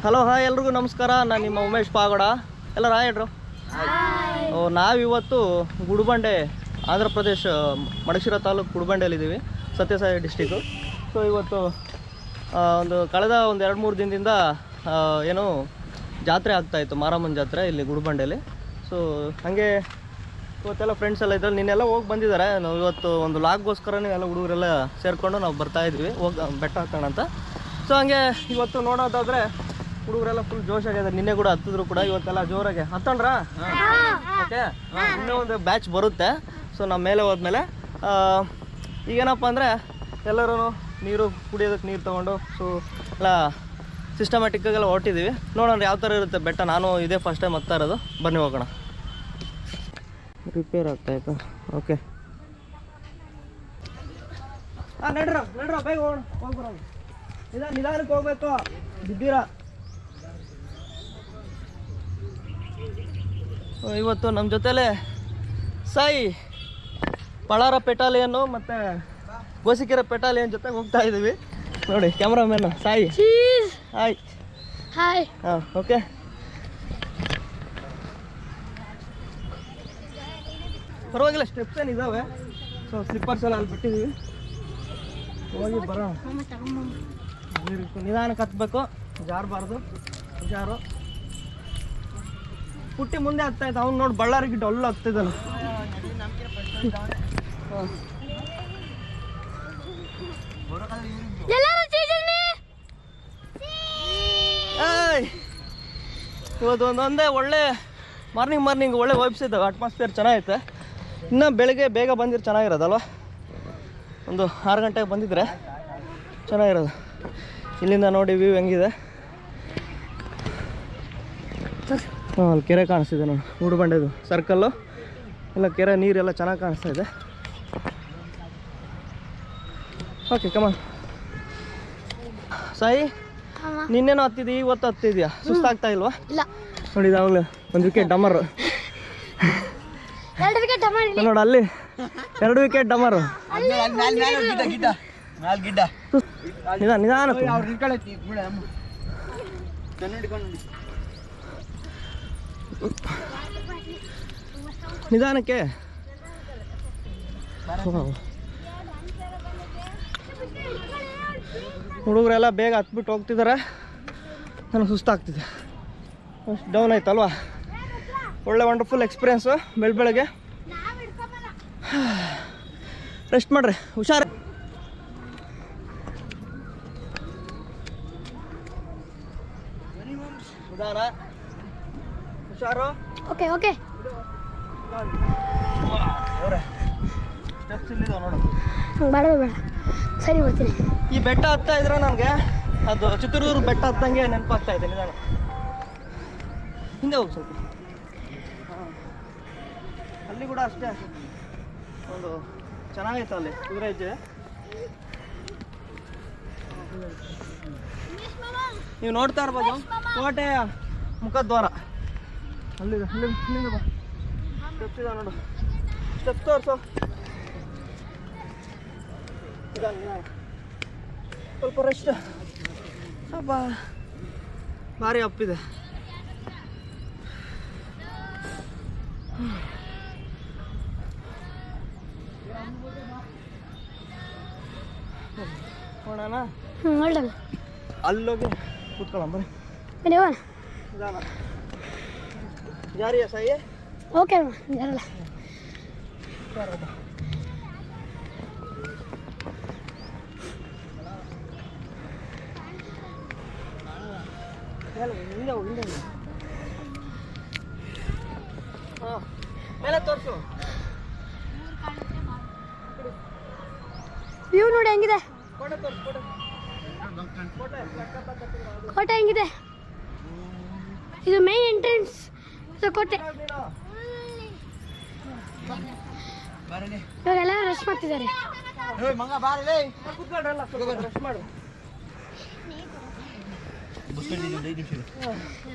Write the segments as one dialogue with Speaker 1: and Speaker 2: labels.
Speaker 1: Hello hi ಎಲ್ರಿಗೂ ನಮಸ್ಕಾರ. ನಾನು ನಿಮ್ಮ ಉಮೇಶ್ ಪಾಗೋಡ. ಎಲ್ಲರೂ ಹಾಯ್ ಹೇಳ್ರು. ನಾವಿವತ್ತು ಗುಡಿಬಂಡೆ, ಆಂಧ್ರ ಪ್ರದೇಶ, ಮಡಶಿರ ತಾಲೂಕು ಗುಡಿಬಂಡೆಯಲ್ಲಿದ್ದೀವಿ, ಸತ್ಯಸಾಯಿ ಡಿಸ್ಟಿಕ್ಕು. ಸೊ ಇವತ್ತು ಕಳೆದ ಒಂದು 2-3 ದಿನದಿಂದ ಏನು ಜಾತ್ರೆ ಆಗ್ತಾಯಿತ್ತು, ಮಾರಮ್ಮನ ಜಾತ್ರೆ ಇಲ್ಲಿ ಗುಡಿಬಂಡೆಯಲ್ಲಿ. ಸೊ ಹಾಗೆ ಇವತ್ತೆಲ್ಲ ಫ್ರೆಂಡ್ಸ್ ಎಲ್ಲ ಇದ್ರಲ್ಲಿ ನಿನ್ನೆಲ್ಲ ಹೋಗಿ ಬಂದಿದ್ದಾರೆ. ನಾವು ಇವತ್ತು ಒಂದು ಲಾಗ್ಗೋಸ್ಕರನೇ ಎಲ್ಲ ಹುಡುಗರೆಲ್ಲ ಸೇರಿಕೊಂಡು ನಾವು ಬರ್ತಾಯಿದ್ವಿ ಬೆಟ್ಟ ಹತ್ತೋಣ ಅಂತ. ಸೊ ಹಂಗೆ ಇವತ್ತು ನೋಡೋದಾದರೆ ಹುಡುಗರೆಲ್ಲ ಫುಲ್ ಜೋಶಾಗಿದೆ. ನಿನ್ನೆ ಕೂಡ ಹತ್ತಿದ್ರು ಕೂಡ, ಇವತ್ತೆಲ್ಲ ಜೋರಾಗೆ ಹತ್ತಣ್ರಾ. ಓಕೆ, ಇನ್ನೂ ಒಂದು ಬ್ಯಾಚ್ ಬರುತ್ತೆ. ಸೊ ನಮ್ಮ ಮೇಲೆ ಹೋದ್ಮೇಲೆ ಈಗೇನಪ್ಪ ಅಂದರೆ ಎಲ್ಲರೂ ನೀರು ಕುಡಿಯೋದಕ್ಕೆ ನೀರು ತೊಗೊಂಡು ಸೊ ಎಲ್ಲ ಸಿಸ್ಟಮ್ಯಾಟಿಕ್ಕಾಗೆಲ್ಲ ಹೊರಟಿದ್ದೀವಿ. ನೋಡೋಣ ಯಾವ ಥರ ಇರುತ್ತೆ ಬೆಟ್ಟ. ನಾನು ಇದೇ ಫಸ್ಟ್ ಟೈಮ್ ಹತ್ತಾ ಇರೋದು. ಬನ್ನಿ ಹೋಗೋಣ. ರಿಪೇರ್ ಆಗ್ತಾಯಿತ್ತು. ಓಕೆ, ನಡ್ರ ಬೇಗ ಹೋಗೋಣ. ಹೋಗ್ಬರೋಣ, ನಿಧಾನಕ್ಕೆ ಹೋಗ್ಬೇಕು, ಬಿದ್ದೀರಾ. ಇವತ್ತು ನಮ್ಮ ಜೊತೆಲೇ ಸಾಯಿ ಪಳಾರ ಪೆಟಾಲಿಯನ್ನು ಮತ್ತು ಗೋಸಿಕೆರೆ ಪೆಟಾಲಿಯನ್ ಜೊತೆಗೆ ಹೋಗ್ತಾ ಇದ್ದೀವಿ. ನೋಡಿ ಕ್ಯಾಮ್ರಾಮ್ಯಾನ್ ಸಾಯಿ. Hi hi. ಹಾಂ, ಓಕೆ. ಪರವಾಗಿಲ್ಲ, ಸ್ಟೆಪ್ಸ್ ಏನಿದ್ದಾವೆ. ಸೊ ಸ್ಲಿಪ್ಪರ್ಸ್ ಎಲ್ಲ ಅಲ್ಲಿ ಬಿಟ್ಟಿದ್ದೀವಿ. ಹೋಗಿ ಬರೋಣ. ನಿಧಾನಕ್ಕೆ ಹತ್ಬೇಕು, ಜಾರಬಾರ್ದು. ಜಾರು ಪುಟ್ಟಿ ಮುಂದೆ ಹತ್ತಾಯ್ತು. ಅವ್ನು ನೋಡಿ ಬಳ್ಳಾರಿಗೆ ಡೊಳ್ಳು ಹತ್ತಿದ್ದಾನೆ. ಇವತ್ತು ಒಂದೊಂದೇ ಒಳ್ಳೆ ಮಾರ್ನಿಂಗ್ ಒಳ್ಳೆ ವೈಬ್ಸ್ ಇದ್ದಾವೆ. ಅಟ್ಮಾಸ್ಫಿಯರ್ ಚೆನ್ನಾಗೈತೆ. ಇನ್ನು ಬೆಳಗ್ಗೆ ಬೇಗ ಬಂದಿರೋ ಚೆನ್ನಾಗಿರೋದಲ್ವ. ಒಂದು 6 ಗಂಟೆಗೆ ಬಂದಿದ್ರೆ ಚೆನ್ನಾಗಿರೋದು. ಇಲ್ಲಿಂದ ನೋಡಿ ವ್ಯೂ ಹೆಂಗಿದೆ. ಅಲ್ಲಿ ಕೆರೆ ಕಾಣಿಸ್ತಿದೆ ನೋಡಿ, ಗುಡಿಬಂಡೆದು ಸರ್ಕಲ್ಲು ಎಲ್ಲ ಕೆರೆ, ನೀರೆಲ್ಲ ಚೆನ್ನಾಗಿ ಕಾಣಿಸ್ತಾ ಇದೆ. ಓಕೆ, ಕಮಾನ್. ಸಾಯಿ, ನಿನ್ನೇನೋ ಹತ್ತಿದ್ದಿ, ಇವತ್ತು ಹತ್ತಿದ್ಯಾ? ಸುಸ್ತಾಗ್ತಾ ಇಲ್ವಾ? ನೋಡಿ ಅವಾಗಲೇ ಒಂದು ವಿಕೆಟ್ ಡಮರು ನೋಡಿ, ಅಲ್ಲಿ 2 ವಿಕೆಟ್ ಡಮರು. ನಿಧಾನ ನಿಧಾನಕ್ಕೆ. ಹುಡುಗರೆಲ್ಲ ಬೇಗ ಹತ್ಬಿಟ್ಟು ಹೋಗ್ತಿದ್ದಾರೆ. ನನಗೆ ಸುಸ್ತಾಗ್ತಿದೆ. ಅಷ್ಟು ಡೌನ್ ಆಯ್ತಲ್ವಾ. ಒಳ್ಳೆ ವಂಡರ್ಫುಲ್ ಎಕ್ಸ್ಪೀರಿಯೆನ್ಸು. ಬೆಳಗ್ಗೆ ರೆಸ್ಟ್ ಮಾಡ್ರಿ, ಹುಷಾರು. ನಿಧಾನ, ಹುಷಾರು.
Speaker 2: Okay okay.
Speaker 1: ಸ್ಟೆಪ್ಸ್ ಇಲ್ಲಿದಾವೆ ನೋಡು.
Speaker 2: ಬೇಡ ಬೇಡ, ಸರಿ ಬರ್ತೀನಿ.
Speaker 1: ಈ ಬೆಟ್ಟ ಹತ್ತಾ ಇದ್ರೆ ನನಗೆ ಅದು ಚಿತ್ರದುರ್ಗ ಬೆಟ್ಟ ಹತ್ತಂಗೆ ನೆನಪಾಗ್ತಾ ಇದೆ. ನಿಧಾನ ಹಿಂದೆ ಹೋಗಿ ಸ್ವಲ್ಪ. ಅಲ್ಲಿ ಕೂಡ ಅಷ್ಟೇ ಒಂದು ಚೆನ್ನಾಗೈತೆ. ಅಲ್ಲಿ ಕುದುರೆ ಹೆಜ್ಜೆ. ನೀವು ನೋಡ್ತಾ ಇರ್ಬೋದು ಕೋಟೆಯ ಮುಖದ್ವಾರ. ಅಲ್ಲಿದೆ, ಅಲ್ಲಿಂದ ಬಾ. ಸ್ಟೆಪ್ಸ್ ಇದೆ ನೋಡು, ಸ್ಟೆಪ್ಸ್ ತೋರಿಸು. ಸ್ವಲ್ಪ ರೆಸ್ಟ್. ಸ್ವಲ್ಪ ಭಾರಿ ಅಪ್ಪಿದೆ. ನೋಡೋಣ. ಅಲ್ಲೋಗಿ ಕೂತ್ಕೊಳ್ಳೋಣ ಬರ್ರಿ. ನಿಧಾನ. ಜಾರಿಯಾ ಸಾಯಿ?
Speaker 2: ಓಕೆ, ಜಾರಲ್ಲ.
Speaker 1: ಹಾಂ, ಮೇಲೆ ತೋರಿಸು.
Speaker 2: ವ್ಯೂ ನೋಡಿ ಹೆಂಗಿದೆ.
Speaker 1: ಕೋಟೆ ತೋರಿಸು.
Speaker 2: ಕೋಟೆ ಹೆಂಗಿದೆ. ಇದು ಮೇನ್ ಎಂಟ್ರೆನ್ಸ್ ಕೋಟೆ. ಇವರೆಲ್ಲ ರೆಸ್ಟ್ ಮಾಡ್ತಿದ್ದಾರೆ.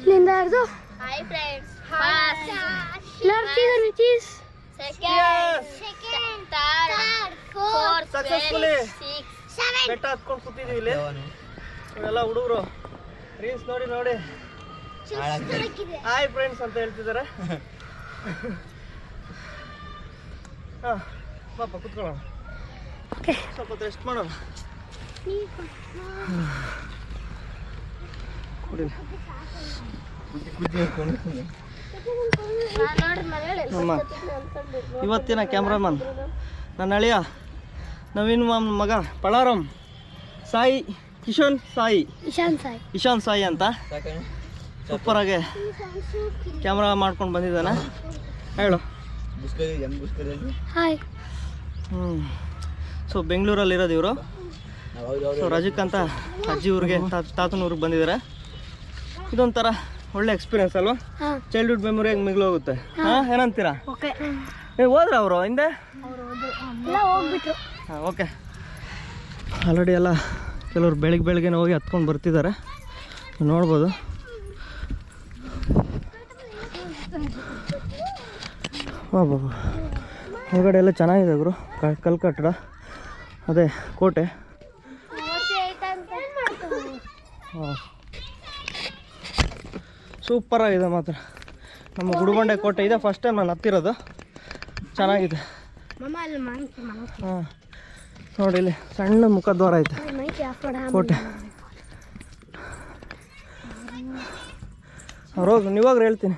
Speaker 2: ಇಲ್ಲಿಂದ ಹಿಡಿದು
Speaker 1: ಬೆಟ್ಟ ಹತ್ಕೊಂಡು ಕೂತಿದ್ದೀವಿ ಇಲ್ಲಿ. ಎಲ್ಲ ಹುಡುಗರು ರೀಲ್ಸ್ ನೋಡಿ ನೋಡಿ ಹಾಯ್ ಫ್ರೆಂಡ್ಸ್ ಅಂತ ಹೇಳ್ತಿದ್ದಾರೆ. ಹಾಂ ಪಾಪ ಕುತ್ಕೊಳ್ಳೋಣ, ಸ್ವಲ್ಪ ಹೊತ್ತು ರೆಸ್ಟ್ ಮಾಡೋಣ. ಕುಡಿ ನಮ್ಮ ಇವತ್ತಿನ ಕ್ಯಾಮ್ರಾಮನ್ ನನ್ನ ಅಳಿಯ ನವೀನ್ ಮಾಮ್ ಮಗ ಪಳಾರಂ ಸಾಯಿ ಇಶಾನ್ ಸಾಯಿ ಅಂತ ಸೂಪರಾಗಿ ಕ್ಯಾಮ್ರಾ ಮಾಡ್ಕೊಂಡು ಬಂದಿದ್ದಾನೆ. ಹೇಳು. ಸೊ ಬೆಂಗಳೂರಲ್ಲಿರೋದು ಇವರು. ಸೊ ರಜಕ್ ಅಂತ ಅಜ್ಜಿ ಊರಿಗೆ ತಾತನ ಊರಿಗೆ ಬಂದಿದ್ದಾರೆ. ಇದೊಂಥರ ಒಳ್ಳೆ ಎಕ್ಸ್ಪೀರಿಯನ್ಸ್ ಅಲ್ವಾ? ಚೈಲ್ಡ್ಹುಡ್ ಮೆಮೊರಿ ಹೆಂಗೆ ಮಿಗ್ಲು ಹೋಗುತ್ತೆ. ಹಾಂ ಏನಂತೀರಾ? ಹೋದ್ರ ಅವರು ಹಿಂದೆ? ಹಾಂ ಓಕೆ. ಆಲ್ರೆಡಿ ಎಲ್ಲ ಕೆಲವರು ಬೆಳಗ್ಗೆನೇ ಹೋಗಿ ಹತ್ಕೊಂಡು ಬರ್ತಿದ್ದಾರೆ, ನೋಡ್ಬೋದು. ಬಾಬಾ ಹೊರಗಡೆ ಎಲ್ಲ ಚೆನ್ನಾಗಿದೆ ಗುರು, ಕಲ್ ಕಟ್ಟಡ, ಅದೇ ಕೋಟೆ. ಹಾಂ ಸೂಪರಾಗಿದೆ ಮಾತ್ರ. ನಮ್ಮ ಗುಡಿಬಂಡೆ ಕೋಟೆ ಇದೆ, ಫಸ್ಟ್ ಟೈಮ್ ನಾನು ಹತ್ತಿರೋದು. ಚೆನ್ನಾಗಿದೆ. ಹಾಂ ನೋಡಿ ಇಲ್ಲಿ ಸಣ್ಣ ಮುಖದ್ವಾರ ಐತೆ ಕೋಟೆ. ಅವ್ರು ಹೋಗಿ ನೀವಾಗ್ರೆ ಹೇಳ್ತೀನಿ.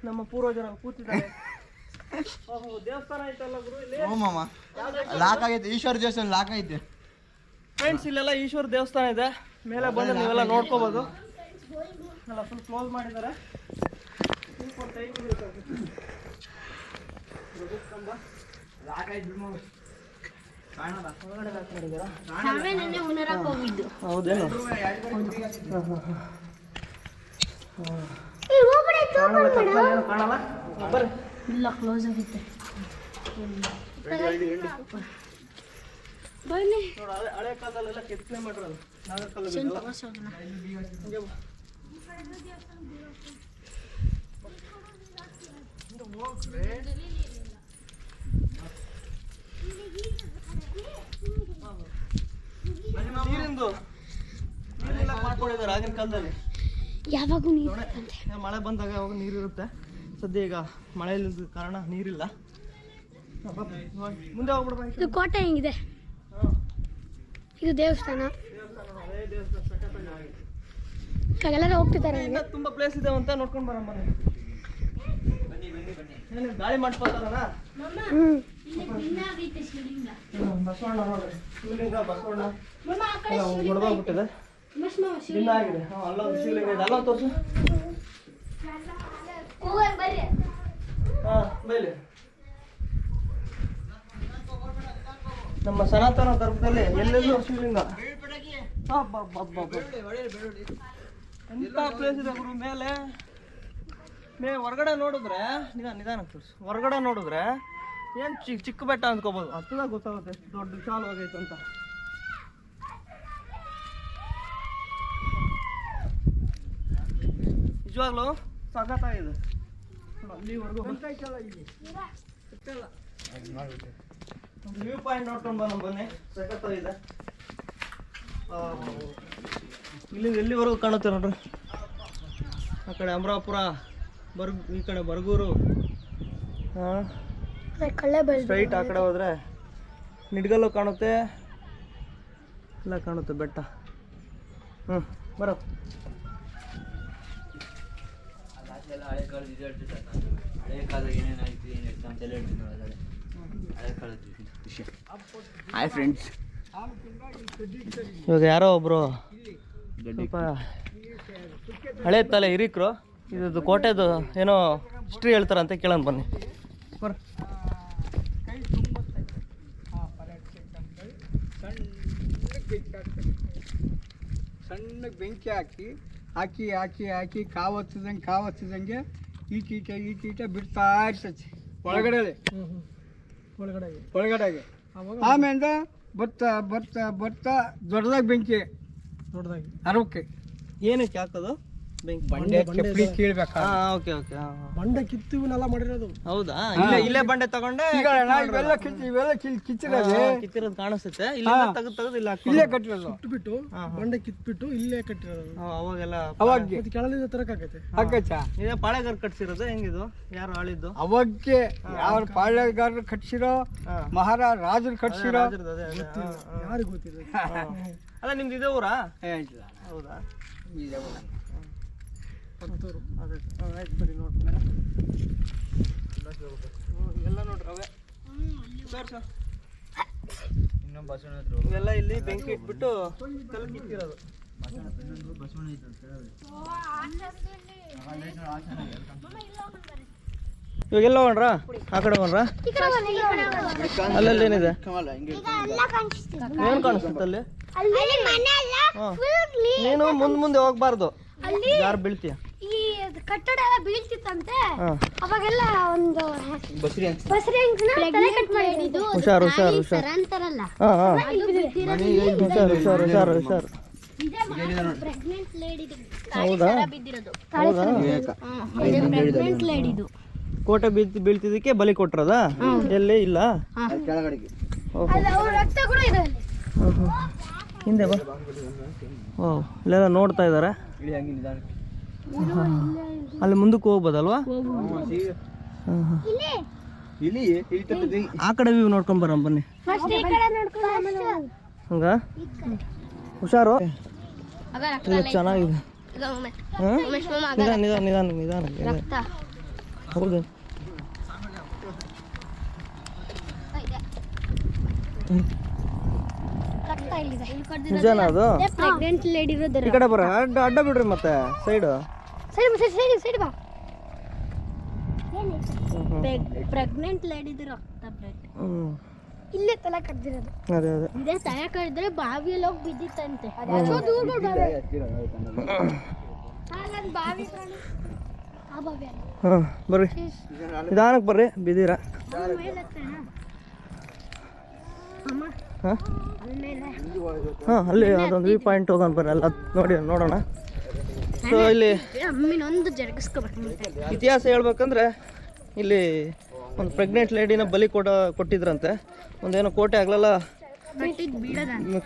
Speaker 1: ನಮ್ಮ ಪೂರ್ವಜರ ಕೂತಿದ್ದಾರೆ. ದೇವಸ್ಥಾನ ಐತಲ್ಲ ಗುರು ಇಲ್ಲಿ.
Speaker 3: ಲಾಕ್ ಆಗೈತೆ, ಈಶ್ವರ ದೇವಸ್ಥಾನ ಲಾಕ್ ಐತೆ
Speaker 1: ಫ್ರೆಂಡ್ಸ್. ಇಲ್ಲೆಲ್ಲ ಈಶ್ವರ ದೇವಸ್ಥಾನ ಇದೆ, ಮೇಲೆ ಬಂದು ನೀವೆಲ್ಲ ನೋಡ್ಕೋಬೋದು. ಎಲ್ಲ ಫುಲ್ ಕ್ಲೋಸ್ ಮಾಡಿದ್ದಾರೆ. ಹೌದೇನು? ಕಾಣಲ್ಲ ಬರ್ರಿ.
Speaker 2: ಇಲ್ಲ ಕ್ಲೋಸ್ ಆಗುತ್ತೆ.
Speaker 1: ಹಳೆ ಕಾಲದಲ್ಲೆಲ್ಲ ಕೆತ್ತನೆ ಮಾಡಿರೋದು ನೀರಿಂದು ನೀರೆಲ್ಲ ಮಾಡ್ಕೊಂಡಿದ್ದಾರೆ ಆಗಿನ ಕಾಲದಲ್ಲಿ.
Speaker 2: ಯಾವಾಗೂ
Speaker 1: ಮಳೆ ಬಂದಾಗ ಅವಾಗ ನೀರಿರುತ್ತೆ. ಸದ್ಯ ಈಗ ಮಳೆ ಇಲ್ಲದ ಕಾರಣ ನೀರಿಲ್ಲ. ಮುಂದೆ ಹೋಗ್ಬಿಡ್ಬೇಕು.
Speaker 2: ಇದು ಕೋಟೆ ಹೆಂಗಿದೆ? ಇದು ದೇವಸ್ಥಾನ. ಎಲ್ಲರೂ ಹೋಗ್ತಿದ್ದಾರೆ.
Speaker 1: ತುಂಬಾ ಪ್ಲೇಸ್ ಇದೆ ಅಂತ ನೋಡ್ಕೊಂಡು ಬರೋಣ. ಗಾಳಿ ಮಾಡ್ಕೊತಾರಲ್ಲ ಬಸವಣ್ಣ ನೋಡ್ರಿ, ಶಿವಲಿಂಗ ಬಸವಣ್ಣ ಹೊಡೆದೋಗ್ಬಿಟ್ಟಿದೆ. ದಿನ ಆಗಿದೆ. ಅಲ್ಲೊಂದು ಶಿವಲಿಂಗ ಇದೆ, ಅಲ್ಲೊಂದು ತೋರಿಸು. ಹಾಂ ಬೈಲಿ. ನಮ್ಮ ಸನಾತನ ಧರ್ಮದಲ್ಲಿ ಎಲ್ಲೆಲ್ಲೂ ಶಿವಲಿಂಗ. ಎಂಥ ಪ್ಲೇಸ್ ಇದೆ ಗುರು. ಮೇಲೆ ಹೊರಗಡೆ ನೋಡಿದ್ರೆ ನಿಧಾನ ತೋರಿಸು. ಹೊರಗಡೆ ನೋಡಿದ್ರೆ ಏನು ಚಿಕ್ಕ ಬೆಟ್ಟ ಅಂದ್ಕೋಬೋದು, ಹತ್ತದಾಗ ಗೊತ್ತಾಗುತ್ತೆ ಎಷ್ಟು ದೊಡ್ಡ ವಿಶಾಲವಾಗೈತೆ ಅಂತ. ನಿಜವಾಗ್ಲೂ ಸಖತ್ತಾಗಿದೆ. ಅಲ್ಲಿವರೆಗೂ ವ್ಯೂ ಪಾಯಿಂಟ್ ನೋಡ್ಕೊಂಡು ಬನ್ನಿ, ಸಖತ್ತಾಗಿದೆ. ಇಲ್ಲಿಂದ ಎಲ್ಲಿವರೆಗೂ ಕಾಣುತ್ತೆ ನೋಡ್ರಿ. ಆ ಕಡೆ ಅಮರಾಪುರ, ಈ ಕಡೆ ಬರಗೂರು. ಹಾಂ ಸ್ಟ್ರೈಟ್ ಆ ಕಡೆ ಹೋದರೆ ನಿಡ್ಗಲ್ಲು ಕಾಣುತ್ತೆ, ಎಲ್ಲ ಕಾಣುತ್ತೆ ಬೆಟ್ಟ. ಬರೋ
Speaker 3: ಹಾಯ್ ಫ್ರೆಂಡ್ಸ್.
Speaker 1: ಇವಾಗ ಯಾರೋ ಒಬ್ರು ಸ್ವಲ್ಪ ಹಳೆ ತಲೆ ಹಿರಿಕರು ಇದು ಕೋಟೆದು ಏನೋ ಹಿಸ್ಟ್ರಿ ಹೇಳ್ತಾರಂತೆ, ಕೇಳೋಣ ಬನ್ನಿ.
Speaker 4: ಸಣ್ಣಗೆ ಬೆಂಕಿ ಹಾಕಿ ಕಾವತ್ತಿದಂಗೆ ಈಟೀಟ ಬಿಡ್ತಾ ಇರ್ತೈತಿ ಒಳಗಡೆಗೆ. ಆಮೇಲೆ ಬರ್ತಾ ದೊಡ್ಡದಾಗಿ ಬೆಂಕಿ ದೊಡ್ಡದಾಗಿ ಅರವಕ್ಕೆ
Speaker 1: ಏನಕ್ಕೆ ಹಾಕೋದು ಬೆಂಕಿ?
Speaker 4: ಬಂಡೆ ಚಪ್ಪಡಿ ಕೀಳ್ಬೇಕು.
Speaker 1: ಓಕೆ ಓಕೆ
Speaker 5: ಬಂಡೆ ಕಿತ್ತು ಇವನ್ನೆಲ್ಲ ಮಾಡಿರೋದು.
Speaker 1: ಹೌದಾ? ಇಲ್ಲೇ ಬಂಡೆ ತಗೊಂಡೆ
Speaker 4: ಈಗ ಇವೆಲ್ಲ ಕಿಚ್ಚಿರೋದು
Speaker 1: ಕಿತ್ತಿರೋದು ಕಾಣಿಸುತ್ತೆ. ಇಲ್ಲಿಂದ ತೆಗೆದು ಇಲ್ಲ
Speaker 4: ಇಲ್ಲೇ ಕಟ್ಟಿರೋದು.
Speaker 5: ಬಿಟ್ಟು ಬಂಡೆ ಕಿತ್ಬಿಟ್ಟು ಇಲ್ಲೇ ಕಟ್ಟಿರೋದು.
Speaker 1: ಅವಾಗೆಲ್ಲ
Speaker 4: ಅವಾಗ
Speaker 5: ಮತ್ತೆ ಕೆಳಲಿಂದ ತರಕಾಗತ್ತೆ.
Speaker 4: ಹಾಕಚ್ಚ
Speaker 1: ಇದೇ ಪಾಳೆಗಾರ ಕಟ್ಸಿರೋದು ಹೆಂಗಿದು? ಯಾರು ಆಳಿದ್ದು?
Speaker 4: ಅವಾಗೆ ಯಾವ ಪಾಳ್ಯಗಾರರು ಕಟ್ಸಿರೋ ಮಹಾರಾಜರು ಕಟ್ಸಿರೋ
Speaker 1: ಅದ್ರದ್ದು ಅದೇ ಅದೇ.
Speaker 5: ಯಾರಿಗೂ ಗೊತ್ತಿಲ್ಲ.
Speaker 1: ಅಲ್ಲ ನಿಮ್ದು ಇದೇ ಊರಾ?
Speaker 4: ಇಲ್ಲ
Speaker 1: ಹೌದಾ?
Speaker 5: ಪಕ್ಕದವ್ರು.
Speaker 1: ಅದೇ ಆಯ್ತು ಬರೀ ನೋಡ್ರಿ ಎಲ್ಲ ನೋಡ್ರಿ ಅವೇ ಇವೆಲ್ಲ ಇಲ್ಲಿ ಬೆಂಕಿ ಇಟ್ಬಿಟ್ಟು ಕಲ್ಲು ಕಿತ್ತಿರೋದು. ಇವಾಗೆಲ್ಲ ಹೋಗ್ರ ಆ ಕಡೆ ಹೋಗ್ರ ಅಲ್ಲೆಲ್ಲ ಏನಿದೆ ಏನು ಕಾಣಿಸುತ್ತೆ ಅಲ್ಲಿ? ನೀನು ಮುಂದೆ ಹೋಗ್ಬಾರ್ದು, ಯಾರು ಬೀಳ್ತೀಯ.
Speaker 2: ಈ ಕಟ್ಟಡ ಎಲ್ಲ ಬೀಳ್ತಿತ್ತಂತೆ ಅವಾಗೆಲ್ಲ ಒಂದು ಬಸರಿ ತಲೆ ಕಟ್ ಮಾಡಿದ್ದು.
Speaker 1: ಹುಷಾರು ಹುಷಾರು ಹುಷಾರು.
Speaker 2: ಅಂತಾರಲ್ಲ
Speaker 1: ಹಾಂ ಹಾಂ
Speaker 2: ಹುಷಾರು
Speaker 1: ಹುಷಾರು ಹುಷಾರು ಹುಷಾರು.
Speaker 2: ಪ್ರೆಗ್ನೆಂಟ್ ಲೇಡಿದು
Speaker 1: ಹೌದಾ?
Speaker 2: ಬಿದ್ದಿರೋದು.
Speaker 1: ಹೌದಾ?
Speaker 2: ಪ್ರೆಗ್ನೆಂಟ್ ಲೇಡಿದು
Speaker 1: ಕೋಟೆ ಬೀಳ್ತಿದ್ದಕ್ಕೆ ಬಲಿ ಕೊಟ್ರದ? ಎಲ್ಲಿ ಇಲ್ಲ?
Speaker 2: ಅವ್ರ ರಕ್ತ ಕೂಡ ಇದೆ ಅಲ್ಲಿ.
Speaker 1: ಹಿಂದೆ ಬಾ. ಓ ಇಲ್ಲೆಲ್ಲ ನೋಡ್ತಾ ಇದ್ದಾರೆ. ಅಲ್ಲಿ ಮುಂದಕ್ಕೆ ಹೋಗ್ಬೋದಲ್ವಾ? ಆ ಕಡೆ ವ್ಯೂ ನೋಡ್ಕೊಂಡ್ ಬರೋಣ ಬನ್ನಿ.
Speaker 2: ಫಸ್ಟ್ ಈ ಕಡೆ ನೋಡ್ಕೊಂಡು ಆಮೇಲೆ
Speaker 1: ಹಂಗ ಹುಷಾರು. ಇದು ಚೆನ್ನಾಗಿದೆ. ನಿಧಾನ ನಿಧಾನ ನಿಧಾನ ನಿಧಾನ. ಹೌದು
Speaker 2: ರಕ್ತ ಇಲ್ಲಿದೆ.
Speaker 1: ನಿಜಾನ ಅದು?
Speaker 2: ಪ್ರೆಗ್ನೆಂಟ್ ಲೇಡಿ ಇರೋದು.
Speaker 1: ಈ ಕಡೆ ಬರ. ಅಡ್ಡ ಬಿಡ್ರಿ ಮತ್ತೆ ಸೈಡು.
Speaker 2: ಸೈಡ್ ಬಾ. ಪ್ರೆಗ್ನೆಂಟ್ ಲೇಡಿದು ರಕ್ತ ಬ್ಲಡ್ ಇಲ್ಲೇ ತಲೆ ಕಡ್ದಿರೋದು.
Speaker 1: ಅದೇ ಅದೇ
Speaker 2: ಇದೇ ತಲೆ ಕಡ್ದ್ರೆ ಬಾವಿಯಲ್ಲಿ ಹೋಗಿ ಬಿದ್ದಿತ್ತಂತೆ. ಬಾವಿ
Speaker 1: ಹಾಂ ಬರ್ರಿ ನಿಧಾನಕ್ಕೆ ಬರ್ರಿ ಬಿದ್ದೀರಾ? ಹಾಂ ಹಾಂ ಅಲ್ಲಿ ಅದೊಂದು ವ್ಯೂ ಪಾಯಿಂಟ್ ಹೋಗೋಣ ಬರ್ರಿ. ಅಲ್ಲ ನೋಡಿ ನೋಡೋಣ. ಸೊ ಇಲ್ಲಿ
Speaker 2: ಅಮ್ಮಿನೊಂದು ಜರುಗಿಸ್ಕೋಬೇಕು.
Speaker 1: ಇತಿಹಾಸ ಹೇಳ್ಬೇಕಂದ್ರೆ ಇಲ್ಲಿ ಒಂದು ಪ್ರೆಗ್ನೆಂಟ್ ಲೇಡಿನ ಬಲಿ ಕೊಟ್ಟಿದ್ರಂತೆ. ಒಂದೇನೋ ಕೋಟೆ ಆಗಲೆಲ್ಲ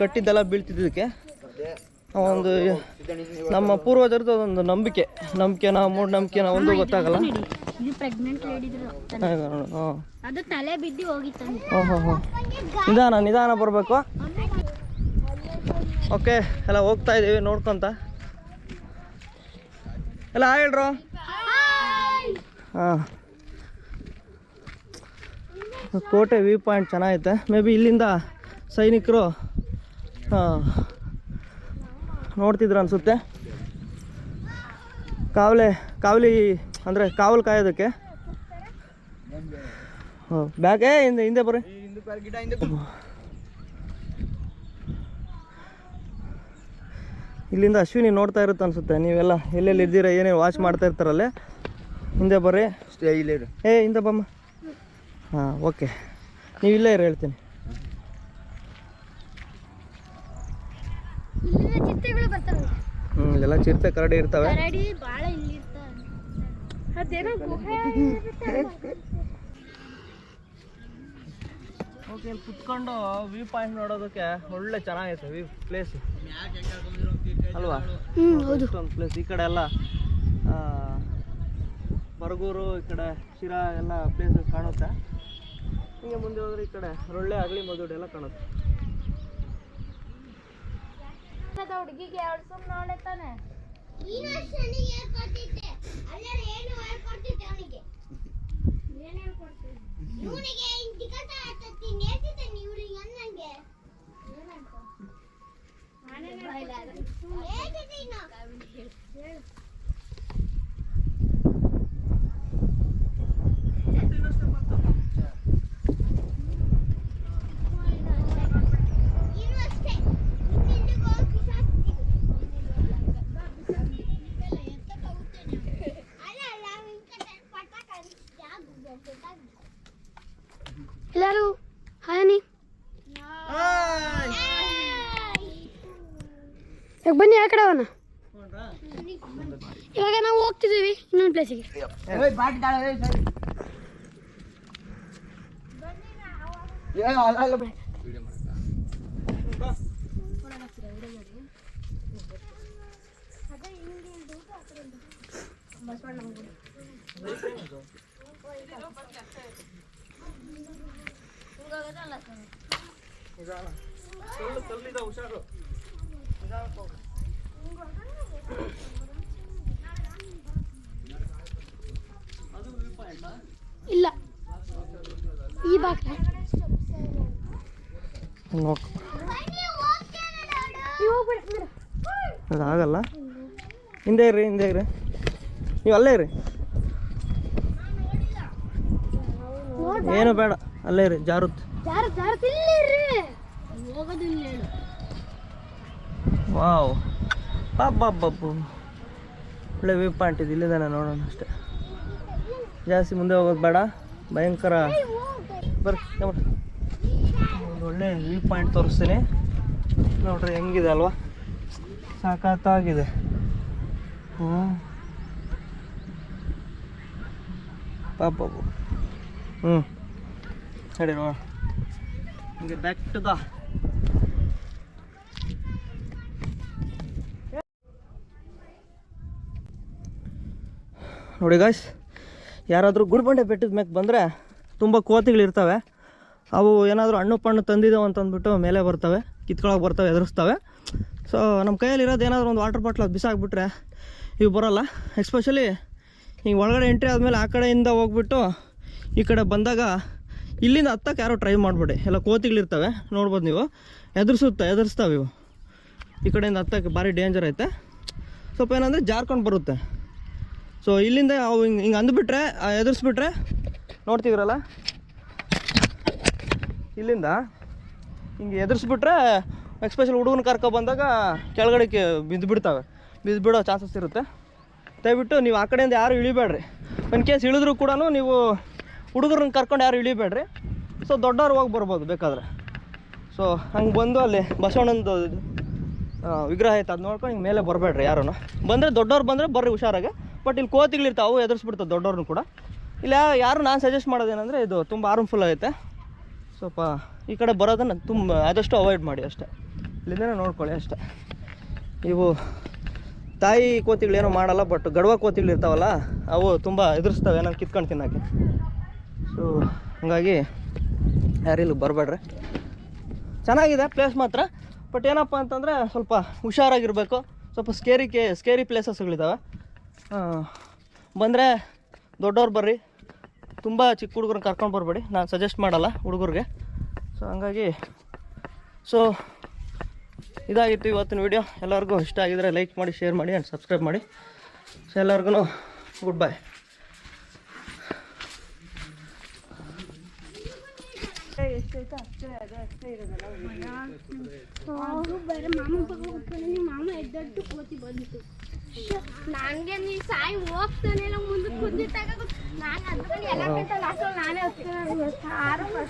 Speaker 1: ಕಟ್ಟಿದ್ದೆಲ್ಲ ಬೀಳ್ತಿದ್ದಕ್ಕೆ ಒಂದು ನಮ್ಮ ಪೂರ್ವಜರದ್ದು ಒಂದು ನಂಬಿಕೆನ ಮೂಢನಂಬಿಕೆನ ಒಂದು ಗೊತ್ತಾಗಲ್ಲ.
Speaker 2: ಇದು ಪ್ರೆಗ್ನೆಂಟ್ ಲೇಡಿದು ರಕ್ತ.
Speaker 1: ಹಾಂ
Speaker 2: ಅದು ತಲೆ ಬಿದ್ದು ಹೋಗಿತ್ತಂತೆ.
Speaker 1: ಹಾಂ ನಿಧಾನ ಬರಬೇಕು. ಓಕೆ ಎಲ್ಲ ಹೋಗ್ತಾ ಇದ್ದೀವಿ ನೋಡ್ಕೊಂತ. ಎಲ್ಲ ಹೇಳ್ರು. ಹಾಂ ಕೋಟೆ ವ್ಯೂ ಪಾಯಿಂಟ್ ಚೆನ್ನಾಗೈತೆ. ಮೇ ಬಿ ಇಲ್ಲಿಂದ ಸೈನಿಕರು ನೋಡ್ತಿದ್ರು ಅನಿಸುತ್ತೆ. ಕಾವಲಿ ಅಂದರೆ ಕಾವಲು ಕಾಯೋದಕ್ಕೆ. ಬ್ಯಾಗೇ ಹಿಂದೆ ಬರ್ರಿ. ಇಲ್ಲಿಂದ ಅಶ್ವಿನಿ ನೋಡ್ತಾ ಇರುತ್ತೆ ಅನಿಸುತ್ತೆ. ನೀವೆಲ್ಲ ಎಲ್ಲೆಲ್ಲಿ ಇದ್ದೀರಾ ಏನೇನು ವಾಚ್ ಮಾಡ್ತಾ ಇರ್ತಾರಲ್ಲೇ. ಹಿಂದೆ ಬರ್ರಿ. ಹಿಂದೆ ಬಮ್ಮ. ಹಾಂ ಓಕೆ ನೀವು ಇಲ್ಲೇ ಇರೋ ಹೇಳ್ತೀನಿ.
Speaker 2: ಚಿಟ್ಟೆಗಳು ಬರ್ತಾವೆ.
Speaker 1: ಇಲ್ಲೆಲ್ಲ ಚಿರತೆ ಕರಡಿ ಇರ್ತವೆ.
Speaker 2: ಕರಡಿ ಭಾಳ ಇಲ್ಲಿ ಇರ್ತಾವೆ. ಅದೇನೋ ಗುಹೆ
Speaker 1: ಓಕೆ ಇಲ್ಲಿ ಕುತ್ಕೊಂಡು ವ್ಯೂ ಪಾಯಿಂಟ್ ನೋಡೋದಕ್ಕೆ ಒಳ್ಳೆ ಚೆನ್ನಾಗೈತೆ ವ್ಯೂ ಪ್ಲೇಸ್ ಅಲ್ವಾ? ಒಂದು ಪ್ಲೇಸ್. ಈ ಕಡೆ ಎಲ್ಲ ಬರಗೂರು, ಈ ಕಡೆ ಶಿರಾ ಎಲ್ಲ ಪ್ಲೇಸಸ್ ಕಾಣುತ್ತೆ. ಹಿಂಗೆ ಮುಂದೆ ಹೋದ್ರೆ ಈ ಕಡೆ ರೊಳ್ಳೆ ಆಗಲಿ ಮದುವೆ ಎಲ್ಲ ಕಾಣುತ್ತೆ.
Speaker 2: ಹುಡುಗಿಗೆ ಎರಡು ಸುಮ್ಮನೆ ನೋಡೆ ತಾನೆ. ಎಲ್ಲರೂ ಹಾಯ್. ಇವಾಗ ಬನ್ನಿ ಆ ಕಡೆ ಅವನ ಇವಾಗ ನಾವು ಹೋಗ್ತಿದ್ದೀವಿ ಇನ್ನೊಂದು ಪ್ಲೇಸಿಗೆ. ಇಲ್ಲ ಈ ಬಾಕ್ಲ
Speaker 1: ಅದಾಗಲ್ಲ. ಹಿಂದೆ ಇರ್ರಿ ನೀವು ಅಲ್ಲೇ ಇರಿ, ಏನು ಬೇಡ ಅಲ್ಲೇ ಇರಿ, ಜಾರುತ್ತೆ. ವಾವ್ ಬಾಬು ಒಳ್ಳೆ ವ್ಯೂ ಪಾಯಿಂಟ್ ಇದೆ, ಇಲ್ಲಿಂದ ನೋಡೋಣ ಅಷ್ಟೇ, ಜಾಸ್ತಿ ಮುಂದೆ ಹೋಗೋದು ಬೇಡ. ಭಯಂಕರ ಬರ್ರಿ ಒಂದು ಒಳ್ಳೆ ವ್ಯೂ ಪಾಯಿಂಟ್ ತೋರಿಸ್ತೀನಿ ನೋಡ್ರಿ, ಹೆಂಗಿದೆ ಅಲ್ವಾ, ಸಾಕಾಗಿದೆ. ಬಾಬು ನಡಿ ನೋಡ ಹಿಂಗೆ ಬ್ಯಾಕ್ ಟು ದ ನೋಡಿ ಗಾಯ್ಸ್, ಯಾರಾದರೂ ಗುಡ್ಬಂಡೆ ಬೆಟ್ಟದ ಮ್ಯಾಗೆ ಬಂದರೆ ತುಂಬ ಕೋತಿಗಳಿರ್ತವೆ. ಅವು ಏನಾದರೂ ಹಣ್ಣು ಪಣ್ಣು ತಂದಿದ್ದಾವೆ ಅಂತಂದ್ಬಿಟ್ಟು ಮೇಲೆ ಬರ್ತವೆ, ಕಿತ್ಕೊಳಕ್ಕೆ ಬರ್ತವೆ, ಎದುರಿಸ್ತವೆ. ಸೊ ನಮ್ಮ ಕೈಯಲ್ಲಿರೋದು ಏನಾದರೂ ಒಂದು ವಾಟರ್ ಬಾಟ್ಲ್ ಅದು ಬಿಸಾಕ್ಬಿಟ್ರೆ ಇವು ಬರೋಲ್ಲ. ಎಸ್ಪೆಷಲಿ ಹಿಂಗೆ ಒಳಗಡೆ ಎಂಟ್ರಿ ಆದಮೇಲೆ ಆ ಕಡೆಯಿಂದ ಹೋಗ್ಬಿಟ್ಟು ಈ ಕಡೆ ಬಂದಾಗ ಇಲ್ಲಿಂದ ಹತ್ತಕ್ಕೆ ಯಾರೋ ಟ್ರೈ ಮಾಡಿಬಿಡಿ, ಎಲ್ಲ ಕೋತಿಗಳಿರ್ತವೆ ನೋಡ್ಬೋದು ನೀವು, ಎದುರಿಸ್ತಾವೆ ಇವು. ಈ ಕಡೆಯಿಂದ ಹತ್ತಕ್ಕೆ ಭಾರಿ ಡೇಂಜರ್ ಐತೆ, ಸ್ವಲ್ಪ ಏನಂದರೆ ಜಾರ್ಕೊಂಡು ಬರುತ್ತೆ. ಸೊ ಇಲ್ಲಿಂದ ಅವು ಹಿಂಗೆ ಅಂದುಬಿಟ್ರೆ, ಎದುರಿಸ್ಬಿಟ್ರೆ ನೋಡ್ತಿದ್ರಲ್ಲ, ಇಲ್ಲಿಂದ ಹಿಂಗೆ ಎದುರಿಸ್ಬಿಟ್ರೆ ಎಕ್ಸ್ಪೆಷಲ್ ಹುಡುಗನ ಕರ್ಕೊಬಂದಾಗ ಕೆಳಗಡೆಗೆ ಬಿದ್ದಬಿಡೋ ಚಾನ್ಸಸ್ ಇರುತ್ತೆ. ದಯವಿಟ್ಟು ನೀವು ಆ ಕಡೆಯಿಂದ ಯಾರು ಇಳಿಬೇಡ್ರಿ. ಇನ್ ಕೇಸ್ ಇಳಿದ್ರೂ ಕೂಡ ನೀವು ಹುಡುಗರನ್ನ ಕರ್ಕೊಂಡು ಯಾರು ಇಳಿಬೇಡ್ರಿ. ಸೊ ದೊಡ್ಡವ್ರು ಹೋಗಿ ಬರ್ಬೋದು ಬೇಕಾದ್ರೆ. ಸೊ ಹಂಗೆ ಬಂದು ಅಲ್ಲಿ ಬಸವಣ್ಣಂದು ವಿಗ್ರಹ ಐತೆ, ಅದು ನೋಡ್ಕೊಂಡು ಹಿಂಗೆ ಮೇಲೆ ಬರಬೇಡ್ರಿ ಯಾರೂ. ಬಂದರೆ ದೊಡ್ಡವ್ರು ಬಂದರೆ ಬರ್ರಿ ಹುಷಾರಾಗೆ. ಬಟ್ ಇಲ್ಲಿ ಕೋತಿಗಳಿರ್ತಾವೆ, ಅವು ಎದುರಿಸ್ಬಿಡ್ತಾವೆ ದೊಡ್ಡವ್ರನ್ನೂ ಕೂಡ. ಇಲ್ಲ ಯಾರು ನಾನು ಸಜೆಸ್ಟ್ ಮಾಡೋದೇನೆಂದರೆ, ಇದು ತುಂಬ ಹಾರ್ಮ್ಫುಲ್ ಆಗೈತೆ. ಸ್ವಲ್ಪ ಈ ಕಡೆ ಬರೋದನ್ನು ಆದಷ್ಟು ಅವಾಯ್ಡ್ ಮಾಡಿ ಅಷ್ಟೇ, ಇಲ್ಲಿಂದನೇ ನೋಡ್ಕೊಳ್ಳಿ ಅಷ್ಟೇ. ಇವು ತಾಯಿ ಕೋತಿಗಳೇನೋ ಮಾಡಲ್ಲ, ಬಟ್ ಗಡವ ಕೋತಿಗಳಿರ್ತಾವಲ್ಲ ಅವು ತುಂಬ ಎದುರಿಸ್ತವೆ ನಾನು ಕಿತ್ಕೊಂಡು ತಿನ್ನೋಕ್ಕೆ. ಸೊ ಹಾಗಾಗಿ ಯಾರು ಇಲ್ಲಿ ಬರಬೇಡ್ರಿ. ಚೆನ್ನಾಗಿದೆ ಪ್ಲೇಸ್ ಮಾತ್ರ, ಬಟ್ ಏನಪ್ಪ ಅಂತಂದರೆ ಸ್ವಲ್ಪ ಹುಷಾರಾಗಿರಬೇಕು. ಸ್ವಲ್ಪ ಸ್ಕೇರಿ ಪ್ಲೇಸಸ್ಗಳಿದ್ದಾವೆ. ಬಂದರೆ ದೊಡ್ಡವ್ರು ಬರ್ರಿ, ತುಂಬ ಚಿಕ್ಕ ಹುಡುಗರನ್ನ ಕರ್ಕೊಂಡು ಬರಬೇಡಿ, ನಾನು ಸಜೆಸ್ಟ್ ಮಾಡಲ್ಲ ಹುಡುಗರಿಗೆ. ಸೊ ಹಂಗಾಗಿ ಇದಾಗಿತ್ತು ಇವತ್ತಿನ ವಿಡಿಯೋ. ಎಲ್ಲರಿಗೂ ಇಷ್ಟ ಆಗಿದರೆ ಲೈಕ್ ಮಾಡಿ, ಶೇರ್ ಮಾಡಿ ಆ್ಯಂಡ್ ಸಬ್ಸ್ಕ್ರೈಬ್ ಮಾಡಿ. ಸೊ ಎಲ್ಲರಿಗೂ ಗುಡ್ ಬೈ.
Speaker 2: ಮಾಮ ಎದ್ದಟ್ಟು ಕೋತಿ ಬಂದಿತ್ತು. ನನಗೆ ನೀ ಸಾಯಿ ಹೋಗ್ತಾನೆ ಮುಂದಕ್ಕೆ ಕುಂದಿಟ್ಟಾಗ ನಾನು ಅದ್ರಲ್ಲಿ ಎಲ್ಲ ನಾನೇ ಹೋಗ್ತೇನೆ.